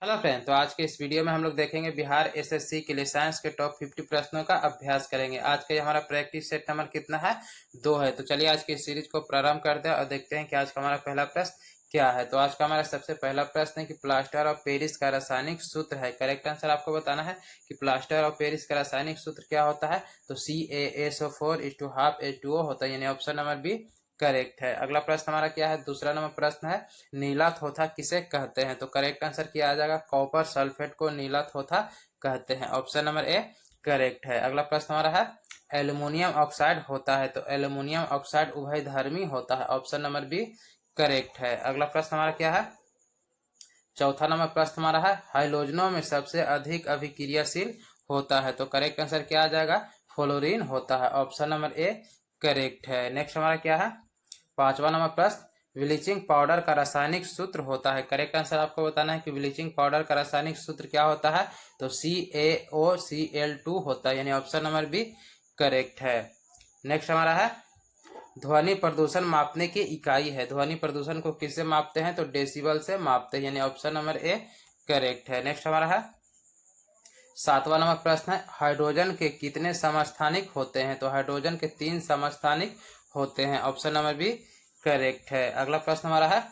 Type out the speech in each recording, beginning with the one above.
Hello friend. तो आज के इस वीडियो में हम लोग देखेंगे बिहार एसएससी के लिए साइंस के टॉप 50 प्रश्नों का अभ्यास करेंगे। आज का ये हमारा प्रैक्टिस सेट नंबर कितना है? 2 है। तो चलिए आज की इस सीरीज को प्रारंभ करते हैं और देखते हैं कि आज का हमारा पहला प्रश्न क्या है। तो आज का हमारा सबसे पहला प्रश्न है कि प्लास्टर ऑफ पेरिस का रासायनिक सूत्र है। करेक्ट आंसर आपको बताना है कि प्लास्टर ऑफ पेरिस का रासायनिक सूत्र क्या होता है। तो CaSO4:2 होता है, यानी ऑप्शन नंबर बी करेक्ट है। अगला प्रश्न हमारा क्या है? दूसरा नंबर प्रश्न है नीला थोथा किसे कहते हैं। तो करेक्ट आंसर किया जाएगा कॉपर सल्फेट को नीला थोथा कहते हैं, ऑप्शन नंबर ए करेक्ट है। अगला प्रश्न हमारा है एल्युमिनियम ऑक्साइड होता है। तो एल्युमिनियम ऑक्साइड उभयधर्मी होता है, ऑप्शन नंबर बी करेक्ट है। अगला प्रश्न हमारा क्या है? चौथा नंबर प्रश्न हमारा है हाइड्रोजनों में सबसे अधिक अभिक्रियाशील होता है। तो करेक्ट आंसर क्या आ जाएगा? फ्लोरीन होता है, ऑप्शन नंबर ए करेक्ट है। नेक्स्ट हमारा क्या है? पांचवा नंबर प्रश्न ब्लीचिंग पाउडर का रासायनिक सूत्र होता है। करेक्ट आंसर आपको बताना है कि ब्लीचिंग पाउडर का रासायनिक सूत्र क्या होता है। तो CaOCl2 होता है, यानी ऑप्शन नंबर बी करेक्ट है। नेक्स्ट हमारा है ध्वनि प्रदूषण मापने की इकाई है। ध्वनि प्रदूषण को किससे मापते हैं? तो डेसिबल से मापते हैं, यानी ऑप्शन नंबर ए करेक्ट है। नेक्स्ट हमारा है सातवां नंबर प्रश्न है हाइड्रोजन के कितने समस्थानिक होते हैं। तो हाइड्रोजन के 3 समस्थानिक होते हैं, ऑप्शन नंबर बी करेक्ट है। अगला प्रश्न हमारा है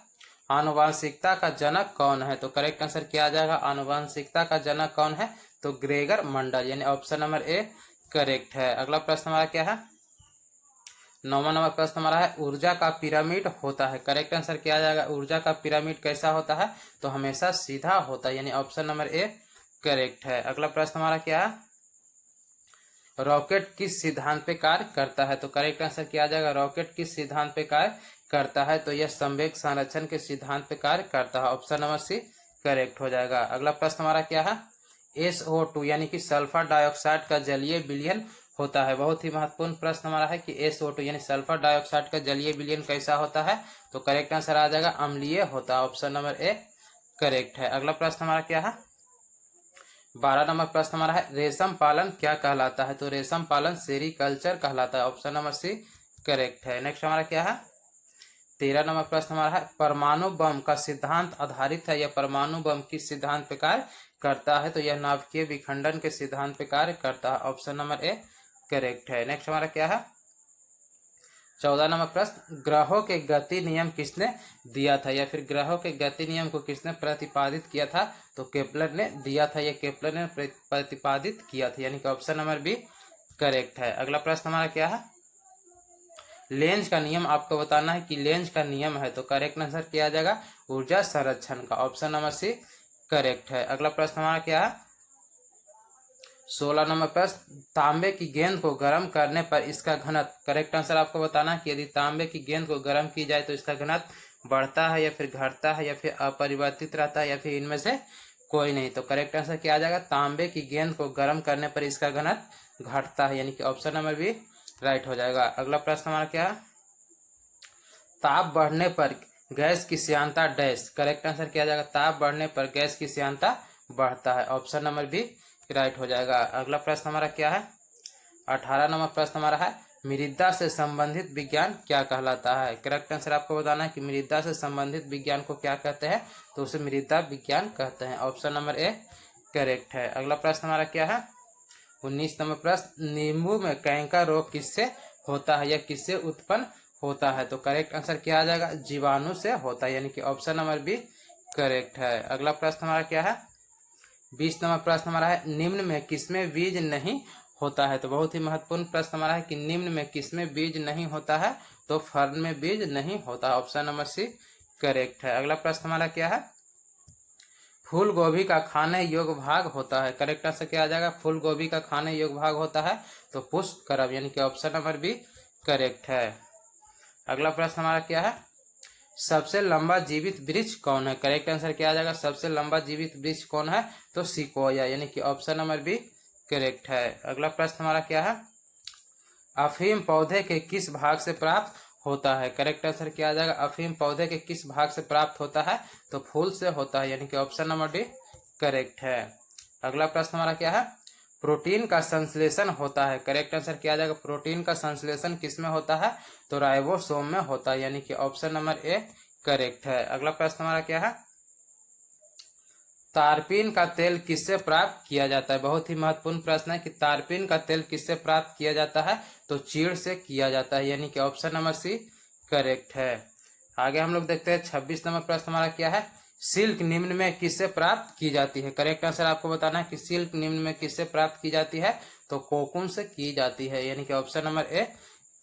आनुवांशिकता का जनक कौन है। तो करेक्ट आंसर क्या आ जाएगा? आनुवांशिकता का जनक कौन है? तो ग्रेगर मंडल, यानी ऑप्शन नंबर ए करेक्ट है। अगला प्रश्न हमारा क्या है? नौवां नंबर प्रश्न हमारा है ऊर्जा का पिरामिड होता है। करेक्ट आंसर क्या आ जाएगा? ऊर्जा का पिरामिड कैसा होता है? तो हमेशा सीधा होता है, यानी ऑप्शन नंबर ए करेक्ट है। अगला प्रश्न हमारा क्या है? रॉकेट किस सिद्धांत पे कार्य करता है। तो करेक्ट आंसर क्या आ जाएगा? रॉकेट किस सिद्धांत पे कार्य करता है? तो यह संवेग संरक्षण के सिद्धांत पे कार्य करता है, ऑप्शन नंबर सी करेक्ट हो जाएगा। अगला प्रश्न हमारा क्या है? SO2 यानी कि सल्फर डाइऑक्साइड का जलीय विलयन होता है। बहुत ही महत्वपूर्ण प्रश्न हमारा है कि SO2 यानी सल्फर डाइऑक्साइड का जलीय विलयन कैसा होता है। तो करेक्ट आंसर आ जाएगा अम्लीय होता है, ऑप्शन नंबर ए करेक्ट है। अगला प्रश्न हमारा क्या है? 12 नंबर प्रश्न हमारा है रेशम पालन क्या कहलाता है। तो रेशम पालन सेरीकल्चर कहलाता है, ऑप्शन नंबर सी करेक्ट है। नेक्स्ट हमारा क्या है? 13 नंबर प्रश्न हमारा है परमाणु बम का सिद्धांत आधारित है। यह परमाणु बम किस सिद्धांत पे कार्य करता है। तो यह नाभिकीय विखंडन के सिद्धांत पे कार्य करता है, ऑप्शन नंबर ए करेक्ट है। नेक्स्ट हमारा क्या है? 14 नंबर प्रश्न ग्रहों के गति नियम किसने दिया था, या फिर ग्रहों के गति नियम को किसने प्रतिपादित किया था। तो केपलर ने दिया था, यह केपलर ने प्रतिपादित किया था, यानी कि ऑप्शन नंबर बी करेक्ट है। अगला प्रश्न हमारा क्या है? लेंज का नियम आपको बताना है कि लेंज का नियम है। तो करेक्ट आंसर क्या आ जाएगा? ऊर्जा संरक्षण का, ऑप्शन नंबर सी करेक्ट है। अगला प्रश्न हमारा क्या है? 16 नंबर प्रश्न तांबे की गेंद को गर्म करने पर इसका घनत्व। करेक्ट आंसर आपको बताना है कि यदि तांबे की गेंद को गर्म की जाए तो इसका घनत्व बढ़ता है या फिर घटता है या फिर अपरिवर्तित रहता है या फिर इनमें से कोई नहीं। तो करेक्ट आंसर क्या आ जाएगा? तांबे की गेंद को गर्म करने पर इसका घनत्व घटता है, यानी कि ऑप्शन नंबर बी राइट हो जाएगा। अगला प्रश्न हमारा क्या है? ताप बढ़ने पर गैस की श्यानता डैश। करेक्ट आंसर क्या आ जाएगा? ताप बढ़ने पर गैस की श्यानता बढ़ता है, ऑप्शन नंबर बी राइट हो जाएगा। अगला प्रश्न हमारा क्या है? 18 नंबर प्रश्न हमारा है मृदा से संबंधित विज्ञान क्या कहलाता है। करेक्ट आंसर आपको बताना है कि मृदा से संबंधित विज्ञान को क्या कहते हैं। तो उसे मृदा विज्ञान कहते हैं, ऑप्शन नंबर ए करेक्ट है। अगला प्रश्न हमारा क्या है? 19 नंबर प्रश्न नींबू में कैंकर रोग किससे होता है या किससे उत्पन्न होता है। तो करेक्ट आंसर क्या आ जाएगा? जीवाणु से होता है, यानी कि ऑप्शन नंबर बी करेक्ट है। अगला प्रश्न हमारा क्या है? 20 नंबर प्रश्न हमारा है निम्न में किसमें बीज नहीं होता है। तो बहुत ही महत्वपूर्ण प्रश्न हमारा है कि निम्न में किसमें बीज नहीं होता है। तो फर्न में बीज नहीं होता है, ऑप्शन नंबर सी करेक्ट है। अगला प्रश्न हमारा क्या है? फूल गोभी का खाने योग्य भाग होता है। करेक्ट आंसर क्या आ जाएगा? फूल गोभी का खाने योग्य भाग होता है तो पुष्प करब, यानी कि ऑप्शन नंबर बी करेक्ट है। अगला प्रश्न हमारा क्या है? सबसे लंबा जीवित वृक्ष कौन है। करेक्ट आंसर क्या आ जाएगा? सबसे लंबा जीवित वृक्ष कौन है। तो सिकोया, यानी कि ऑप्शन नंबर बी करेक्ट है। अगला प्रश्न हमारा क्या है? अफीम पौधे के किस भाग से प्राप्त होता है। करेक्ट आंसर क्या आ जाएगा? अफीम पौधे के किस भाग से प्राप्त होता है। तो फूल से होता है, यानी कि ऑप्शन नंबर डी करेक्ट है। अगला प्रश्न हमारा क्या है? प्रोटीन का संश्लेषण होता है। करेक्ट आंसर क्या आ जाएगा? प्रोटीन का संश्लेषण किसमें होता है। तो राइबोसोम में होता है, यानी कि ऑप्शन नंबर ए करेक्ट है। अगला प्रश्न हमारा क्या है? तारपीन का तेल किससे प्राप्त किया जाता है? बहुत ही महत्वपूर्ण प्रश्न है कि तारपीन का तेल किससे प्राप्त किया जाता है? तो चीड़ से किया जाता है, यानी कि ऑप्शन नंबर सी करेक्ट है। आगे हम लोग देखते हैं 26 नंबर प्रश्न हमारा क्या है? सिल्क निम्न में किससे प्राप्त की जाती है? करेक्ट आंसर आपको बताना है कि सिल्क निम्न में किससे प्राप्त की जाती है? तो कोकून से की जाती है, यानी कि ऑप्शन नंबर ए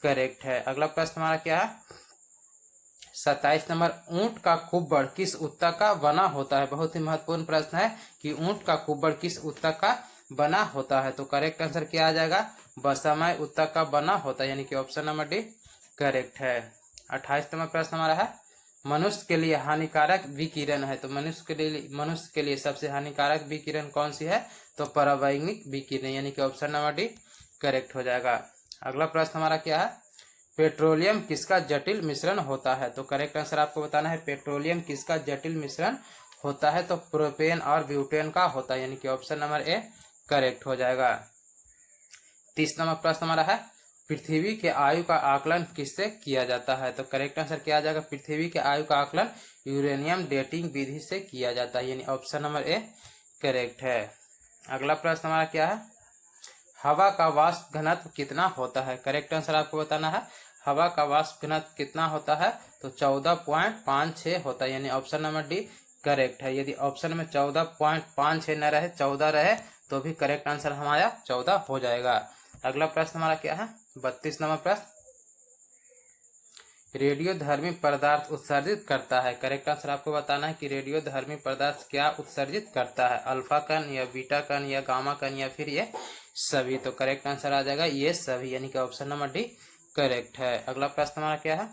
करेक्ट है। अगला प्रश्न हमारा क्या है? 27 नंबर, ऊंट का कुब्बड़ किस उत्तक का बना होता है? बहुत ही महत्वपूर्ण प्रश्न है कि ऊंट का कुब्बड़ किस उत्तक का बना होता है? तो करेक्ट आंसर क्या आ जाएगा? बसमय उत्तक का बना होता है, यानी कि ऑप्शन नंबर डी करेक्ट है। 28 नंबर प्रश्न हमारा है, मनुष्य के लिए हानिकारक विकिरण है, तो मनुष्य के लिए सबसे हानिकारक विकिरण कौन सी है? तो पराबैंगनिक विकिरण, यानी कि ऑप्शन नंबर डी करेक्ट हो जाएगा। अगला प्रश्न हमारा क्या है? पेट्रोलियम किसका जटिल मिश्रण होता है? तो करेक्ट आंसर आपको बताना है पेट्रोलियम किसका जटिल मिश्रण होता है? तो प्रोपेन और ब्यूटेन का होता है, यानी कि ऑप्शन नंबर ए करेक्ट हो जाएगा। 30 नंबर प्रश्न हमारा है, पृथ्वी के आयु का आकलन किससे किया जाता है? तो करेक्ट आंसर क्या आ जाएगा? पृथ्वी के आयु का आकलन यूरेनियम डेटिंग विधि से किया जाता है, यानी ऑप्शन नंबर ए करेक्ट है। अगला प्रश्न हमारा क्या है? हवा का वाष्प घनत्व कितना होता है? करेक्ट आंसर आपको बताना है हवा का वाष्प घनत्व कितना होता है? तो 14.56 होता है, यानी ऑप्शन नंबर डी करेक्ट है। यदि ऑप्शन में 14.56 न रहे 14 रहे तो भी करेक्ट आंसर हमारा 14 हो जाएगा। अगला प्रश्न हमारा क्या है? 32 नंबर प्रश्न, रेडियोधर्मी पदार्थ उत्सर्जित करता है। करेक्ट आंसर आपको बताना है कि रेडियोधर्मी पदार्थ क्या उत्सर्जित करता है? अल्फा कण या बीटा कण या गामा कण या फिर ये सभी? तो करेक्ट आंसर आ जाएगा ये सभी, यानी कि ऑप्शन नंबर डी करेक्ट है। अगला प्रश्न हमारा क्या है?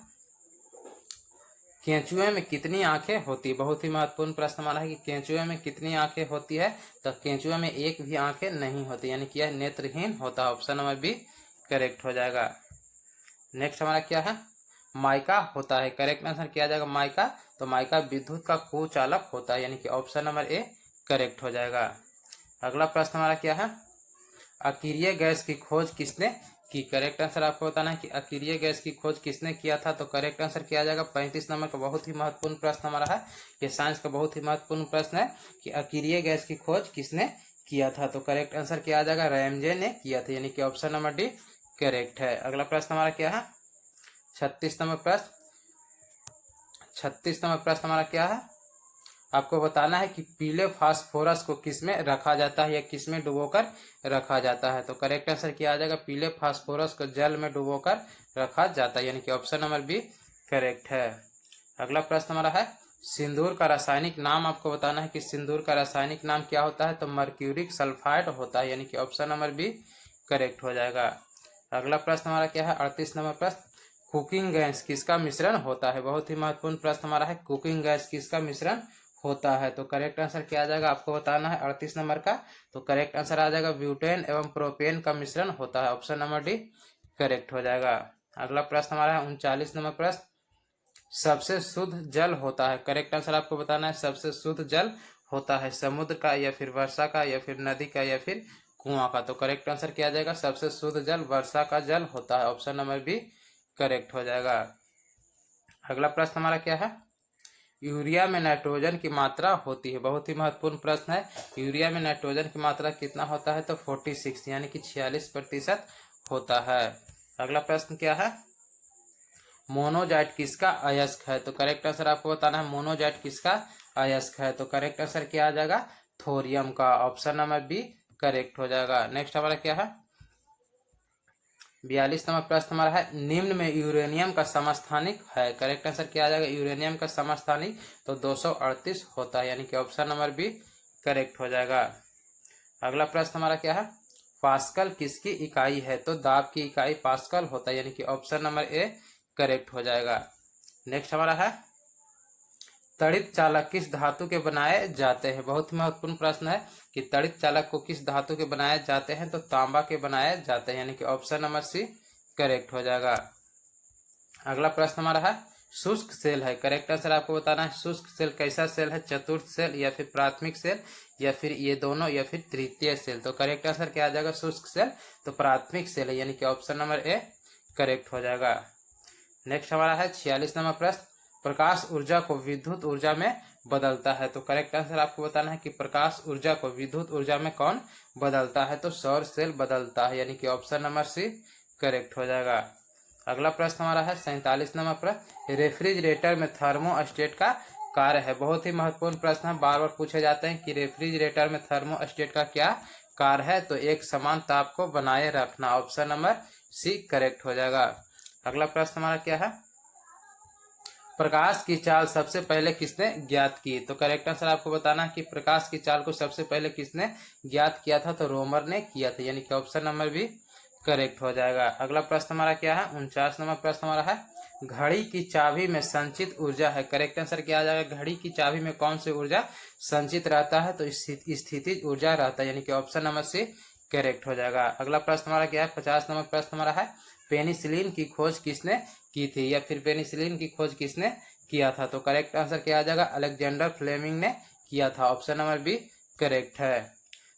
केंचुए में कितनी आंखें होती है? बहुत ही महत्वपूर्ण प्रश्न हमारा है कि केंचुए में कितनी आंखें होती है? तो केंचुए में एक भी आंखें नहीं होती, यानी कि यह नेत्रहीन होता है, ऑप्शन नंबर बी करेक्ट हो जाएगा। नेक्स्ट हमारा क्या है? माइका होता है, करेक्ट आंसर क्या आ जाएगा? माइका, तो माइका विद्युत का कुचालक होता है, यानी कि ऑप्शन नंबर ए करेक्ट हो जाएगा। अगला प्रश्न हमारा क्या है? अकीरिय गैस की खोज किसने की? करेक्ट आंसर आपको बताना है कि अकीरिय गैस की खोज किसने किया था? तो करेक्ट आंसर क्या आ जाएगा? 35 नंबर का बहुत ही महत्वपूर्ण प्रश्न हमारा है, ये साइंस का बहुत ही महत्वपूर्ण प्रश्न है कि अकीरिय गैस की खोज किसने किया था? तो करेक्ट आंसर क्या आ जाएगा? रैमजे ने किया था, यानी कि ऑप्शन नंबर डी करेक्ट है। अगला प्रश्न हमारा क्या है? 36 नंबर प्रश्न, 36 नंबर प्रश्न हमारा क्या है? आपको बताना है कि पीले फास्फोरस को किसमें रखा जाता है या किसमें डुबोकर रखा जाता है? तो करेक्ट आंसर क्या आ जाएगा? पीले फास्फोरस को जल में डुबोकर रखा जाता है, यानी कि ऑप्शन नंबर बी करेक्ट है। अगला प्रश्न हमारा है, सिंदूर का रासायनिक नाम आपको बताना है कि सिंदूर का रासायनिक नाम क्या होता है? तो मर्क्यूरिक सल्फाइड होता है, यानी कि ऑप्शन नंबर बी करेक्ट हो जाएगा। अगला प्रश्न हमारा क्या है? 38 नंबर प्रश्न, कुकिंग गैस किसका मिश्रण होता है? बहुत ही महत्वपूर्ण प्रश्न हमारा है, कुकिंग गैस किसका मिश्रण होता है? तो करेक्ट आंसर क्या आ जाएगा? आपको बताना है 38 नंबर का, तो करेक्ट आंसर आ जाएगा ब्यूटेन एवं प्रोपेन का मिश्रण होता है, ऑप्शन नंबर डी करेक्ट हो जाएगा। अगला प्रश्न हमारा है 39 नंबर प्रश्न, सबसे शुद्ध जल होता है। करेक्ट आंसर आपको बताना है सबसे शुद्ध जल होता है समुद्र का या फिर वर्षा का या फिर नदी का या फिर कुआं का? तो करेक्ट आंसर क्या आ जाएगा? सबसे शुद्ध जल वर्षा का जल होता है, ऑप्शन नंबर बी करेक्ट हो जाएगा। अगला प्रश्न हमारा क्या है? यूरिया में नाइट्रोजन की मात्रा होती है, बहुत ही महत्वपूर्ण प्रश्न है, यूरिया में नाइट्रोजन की मात्रा कितना होता है? तो 46, यानी कि 46% होता है। अगला प्रश्न क्या है? मोनोजाइट किसका अयस्क है? तो करेक्ट आंसर आपको बताना है मोनोजाइट किसका अयस्क है? तो करेक्ट आंसर क्या आ जाएगा? थोरियम का, ऑप्शन नंबर बी करेक्ट हो जाएगा। नेक्स्ट हमारा क्या है? 42 नंबर प्रश्न हमारा है, निम्न में यूरेनियम का समस्थानिक है। करेक्ट आंसर क्या आ जाएगा? यूरेनियम का समस्थानिक तो 238 होता है, यानी कि ऑप्शन नंबर बी करेक्ट हो जाएगा। अगला प्रश्न हमारा क्या है? पास्कल किसकी इकाई है? तो दाब की इकाई पास्कल होता है, यानी कि ऑप्शन नंबर ए करेक्ट हो जाएगा। नेक्स्ट हमारा है, तड़ित चालक किस धातु के बनाए जाते हैं? बहुत ही महत्वपूर्ण प्रश्न है कि तड़ित चालक को किस धातु के बनाए जाते हैं? तो तांबा के बनाए जाते हैं, यानी कि ऑप्शन नंबर सी करेक्ट हो जाएगा। अगला प्रश्न हमारा है, शुष्क सेल है। करेक्ट आंसर आपको बताना है शुष्क सेल कैसा सेल है? चतुर्थ सेल या फिर प्राथमिक सेल या फिर ये दोनों या फिर तृतीय सेल? तो करेक्ट आंसर क्या आ जाएगा? शुष्क सेल तो प्राथमिक सेल है, यानी कि ऑप्शन नंबर ए करेक्ट हो जाएगा। नेक्स्ट हमारा है 46 नंबर प्रश्न, प्रकाश ऊर्जा को विद्युत ऊर्जा में बदलता है? तो करेक्ट आंसर आपको बताना है कि प्रकाश ऊर्जा को विद्युत ऊर्जा में कौन बदलता है? तो सौर सेल बदलता है, यानी कि ऑप्शन नंबर सी करेक्ट हो जाएगा। अगला प्रश्न हमारा है 47 नंबर प्रश्न, रेफ्रिजरेटर में थर्मोस्टेट का कार्य है। बहुत ही महत्वपूर्ण प्रश्न है, बार बार पूछे जाते हैं कि रेफ्रिजरेटर में थर्मोस्टेट का क्या कार्य है? तो एक समान ताप को बनाए रखना, ऑप्शन नंबर सी करेक्ट हो जाएगा। अगला प्रश्न हमारा क्या है, प्रकाश की चाल सबसे पहले किसने ज्ञात की? तो करेक्ट आंसर आपको बताना है कि प्रकाश की चाल को सबसे पहले किसने ज्ञात किया था? तो रोमर ने किया था, यानी कि ऑप्शन नंबर बी करेक्ट हो जाएगा। अगला प्रश्न हमारा क्या है, 49 नंबर प्रश्न हमारा है, घड़ी की चाबी में संचित ऊर्जा है। करेक्ट आंसर क्या आ जाएगा, घड़ी की चाबी में कौन सी ऊर्जा संचित रहता है? तो स्थितिज ऊर्जा रहता है, यानी कि ऑप्शन नंबर सी करेक्ट हो जाएगा। अगला प्रश्न हमारा क्या है, 50 नंबर प्रश्न हमारा है, पेनिसिलिन की खोज किसने की थी, या फिर पेनिसिलिन की खोज किसने किया था? तो करेक्ट आंसर क्या आ जाएगा, अलेक्जेंडर फ्लेमिंग ने किया था, ऑप्शन नंबर बी करेक्ट है।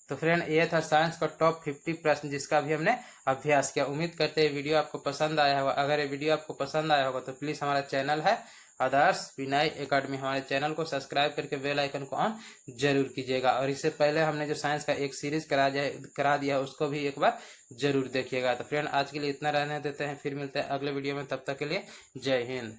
तो फ्रेंड ये था साइंस का टॉप 50 प्रश्न जिसका भी हमने अभ्यास किया। उम्मीद करते हैं वीडियो आपको पसंद आया होगा। अगर ये वीडियो आपको पसंद आया होगा तो प्लीज़ हमारा चैनल है आदर्श विनय एकेडमी, हमारे चैनल को सब्सक्राइब करके बेल आइकन को ऑन जरूर कीजिएगा। और इससे पहले हमने जो साइंस का एक सीरीज करा दिया उसको भी एक बार जरूर देखिएगा। तो फ्रेंड आज के लिए इतना रहने देते हैं, फिर मिलते हैं अगले वीडियो में, तब तक के लिए जय हिंद।